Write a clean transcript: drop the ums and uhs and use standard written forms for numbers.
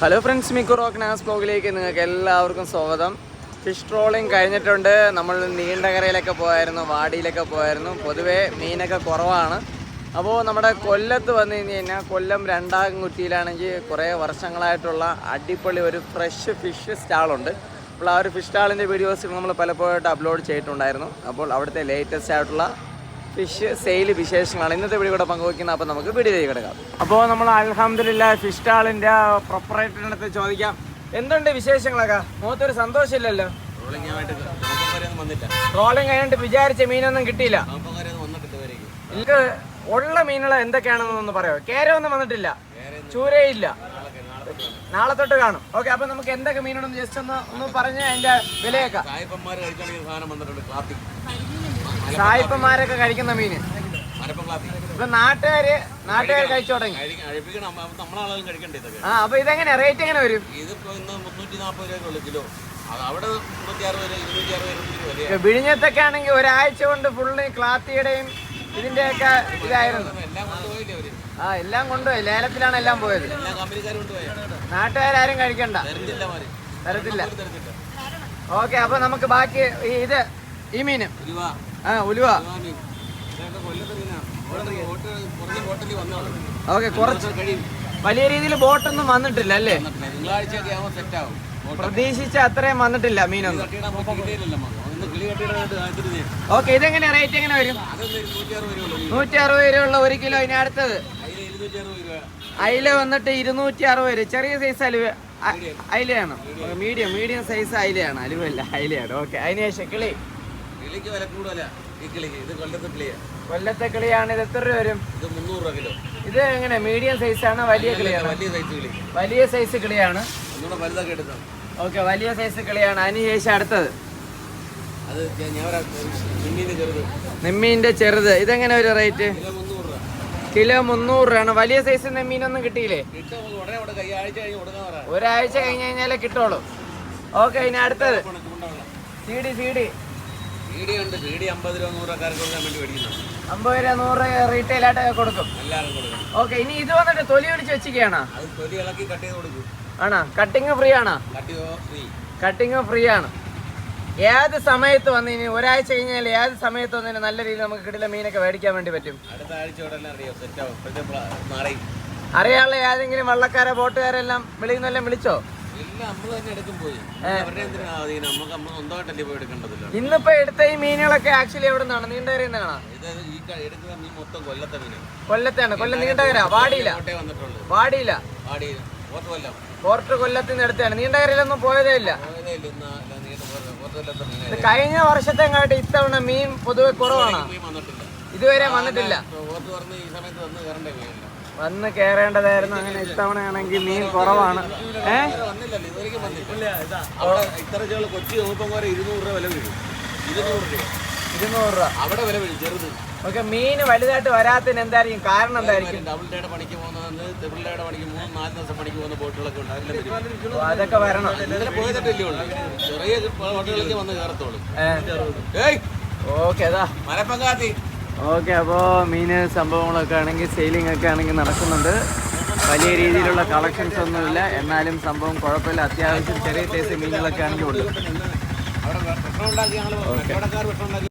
Hello friends, Miku റോക്ക്നാസ് ബ്ലോഗിലേക്ക് നിങ്ങൾക്ക് എല്ലാവർക്കും സ്വാഗതം. ഫിഷ് ട്രോളിങ് കഴിഞ്ഞിട്ടുണ്ട്. നമ്മൾ നീണ്ടകരയിലൊക്കെ പോയായിരുന്നു, വാടിയിലൊക്കെ പോയായിരുന്നു. പൊതുവേ മീനൊക്കെ കുറവാണ്. അപ്പോൾ നമ്മുടെ കൊല്ലത്ത് വന്നു കഴിഞ്ഞ് കഴിഞ്ഞാൽ കൊല്ലം രണ്ടാംകുറ്റിയിലാണെങ്കിൽ കുറേ വർഷങ്ങളായിട്ടുള്ള അടിപൊളി ഒരു ഫ്രഷ് ഫിഷ് സ്റ്റാളുണ്ട്. അപ്പോൾ ആ ഒരു ഫിഷ് സ്റ്റാളിൻ്റെ വീഡിയോസ് നമ്മൾ പലപ്പോഴായിട്ട് അപ്ലോഡ് ചെയ്തിട്ടുണ്ടായിരുന്നു. അപ്പോൾ അവിടുത്തെ ലേറ്റസ്റ്റ് ആയിട്ടുള്ള ഫിഷ് സെയിൽ വിശേഷങ്ങളാണ് ഇന്നത്തെ വീഡിയോ കൂടെ പങ്കുവയ്ക്കുന്നത്. അപ്പോൾ നമുക്ക് വീഡിയോയിലേക്ക് കിടക്കാം. അപ്പോൾ നമ്മൾ അൽഹംദുലില്ലാഹ് ഫിഷ് സ്റ്റാളിൻ്റെ പ്രൊപ്പറേറ്ററിൻ്റെ അടുത്ത് ചോദിക്കാം, എന്തുണ്ട് വിശേഷങ്ങളൊക്കെ? മുഖത്തൊരു സന്തോഷമില്ലല്ലോ. ട്രോളിങ് കഴിഞ്ഞിട്ട് വിചാരിച്ച മീനൊന്നും കിട്ടിയില്ല. എനിക്ക് ഉള്ള മീനുകൾ എന്തൊക്കെയാണെന്നൊന്ന് പറയാമോ? കേരമൊന്നും വന്നിട്ടില്ല, ചൂരയില്ല, നാളെ തൊട്ട് കാണും. ഓക്കെ, അപ്പൊ നമുക്ക് എന്തൊക്കെ മീനുണ്ടെന്ന് ജസ്റ്റ് ഒന്ന് പറഞ്ഞ് അതിന്റെ വിലയൊക്കെ. സായിപ്പന്മാരൊക്കെ കഴിക്കുന്ന മീന് ഇപ്പൊ നാട്ടുകാര് കഴിച്ചു തുടങ്ങി. ആ, അപ്പൊ ഇതെങ്ങനെയാ റേറ്റ് എങ്ങനെ വരും? വിഴിഞ്ഞത്തൊക്കെ ആണെങ്കിൽ ഒരാഴ്ച കൊണ്ട് ഫുള്ള് ക്ലാത്തിയുടെയും ഇതിന്റെയൊക്കെ ഇതായിരുന്നു. ആ, എല്ലാം കൊണ്ടുപോയി. ലേലത്തിലാണ് എല്ലാം പോയത്. നാട്ടുകാരും കഴിക്കണ്ട, തരത്തില്ല. ഓക്കെ, അപ്പൊ നമുക്ക് ബാക്കി ഇത് ഈ മീന് ഉലുവ. ഓക്കെ, കുറച്ച് വലിയ രീതിയിൽ ബോട്ടൊന്നും വന്നിട്ടില്ല അല്ലേ? പ്രതീക്ഷിച്ച അത്രയും വന്നിട്ടില്ല മീനൊന്നും. ഓക്കെ, ഇതെങ്ങനെയാ റേറ്റ് എങ്ങനെ വരും? 160 രൂപ ഉള്ള 1 കിലോ. ഇനി അടുത്തത് അയില വന്നിട്ട് 260 രൂപ. ചെറിയ സൈസ് അയിലയാണ്, മീഡിയം സൈസ് അയിലയാണ്, അലുവല്ല അയിലയാണ്. ഓക്കെ, അതിനുശേഷം കിളി. കൊല്ലത്തെ കിളിയാണ്. ഇത് എത്ര രൂപ വരും? 300 രൂപ കിലോ. ഇത് എങ്ങനെ മീഡിയം സൈസ് ആണ്? വലിയ കിളിയാണ്? വലിയ സൈസ് കിളിയാണ്. ഓക്കെ, വലിയ സൈസ് കിളിയാണ്. അതിനുശേഷം അടുത്തത് നെമ്മീന്റെ ചെറുത്. ഇതെങ്ങനെ ഒരു റേറ്റ്? കിലോ 300 രൂപയാണ്. വലിയ സൈസ് നെമ്മീനൊന്നും കിട്ടിയില്ലേ? ഒരാഴ്ച കഴിഞ്ഞ് കഴിഞ്ഞാലേ കിട്ടുള്ളൂ. ഓക്കെ, ഇനി അടുത്തത് സീഡി. 50 രൂപ 100 രൂപ 50 രൂപ 100 രൂപ റീറ്റെയിൽ ആയിട്ട് കൊടുക്കും. ഓക്കെ, ഇനി ഇത് വന്നിട്ട് തൊലി ഒടിച്ച് വെച്ചിരിക്കുകയാണോ? ആണോ? കട്ടിങ് ഫ്രീ ആണോ? കട്ടിങ് ഫ്രീ ആണ്. ഏത് സമയത്ത് വന്ന് ഇനി ഒരാഴ്ച കഴിഞ്ഞാൽ ഏത് സമയത്ത് വന്നതിന് നല്ല രീതിയിൽ നമുക്ക് കിട്ടില്ല മീനൊക്കെ മേടിക്കാൻ വേണ്ടി പറ്റും. അറിയാനുള്ള ഏതെങ്കിലും വള്ളക്കാരെ ബോട്ടുകാരെല്ലാം വിളിക്കുന്നെല്ലാം വിളിച്ചോ? ഇന്നിപ്പോ എടുത്ത ഈ മീനുകളൊക്കെ ആക്ച്വലി എവിടെ നിന്നാണ്? നീണ്ടകരയിൽ നിന്നാണോ? കൊല്ലത്താണ്. കൊല്ലം നീണ്ടകര. വാടിയില്ല. പോർട്ട് കൊല്ലത്ത് നിന്ന് എടുത്താണ്. നീണ്ടകരയിലൊന്നും പോയതേ ഇല്ല. കഴിഞ്ഞ വർഷത്തെങ്ങാട്ട് ഇത്തവണ മീൻ പൊതുവെ കുറവാണ്. ഇതുവരെ വന്നിട്ടില്ല. വന്ന് കയറേണ്ടതായിരുന്നു. അങ്ങനെ ഇത്തവണ ആണെങ്കിൽ മീൻ കുറവാണ്. കൊച്ചി 200 രൂപ വില വരും. 200 രൂപ അവിടെ വില വരും ചെറുത്. ഓക്കെ, മീൻ വലുതായിട്ട് വരാത്തതിന് എന്തായിരിക്കും കാരണം? എന്തായിരിക്കും? ഡബിൾ ഡേയുടെ പണിക്ക് പോകുന്നത്, ട്രിപ്പിൾ ഡേയുടെ പണിക്ക് 3-4 ദിവസം പണിക്ക് പോകുന്ന ബോട്ടുകളൊക്കെ ഉണ്ട്. അതൊക്കെ വരണം. പോയതല്ലേ ഉള്ളൂ. ചെറിയ ബോട്ടുകളിലേക്ക് വന്ന് കയറത്തോളൂ. ഓക്കെ, അതാ മലപ്പങ്കാത്തി. ഓക്കെ, അപ്പോൾ മീന് സംഭവങ്ങളൊക്കെ ആണെങ്കിൽ സെയിലിംഗ് ഒക്കെ ആണെങ്കിൽ നടക്കുന്നുണ്ട്. വലിയ രീതിയിലുള്ള കളക്ഷൻസ് ഒന്നുമില്ല, എന്നാലും സംഭവം കുഴപ്പമില്ല. അത്യാവശ്യം ചെറിയ സൈസ് മീനുകളൊക്കെ ആണെങ്കിൽ ഉണ്ട്. അവിടെ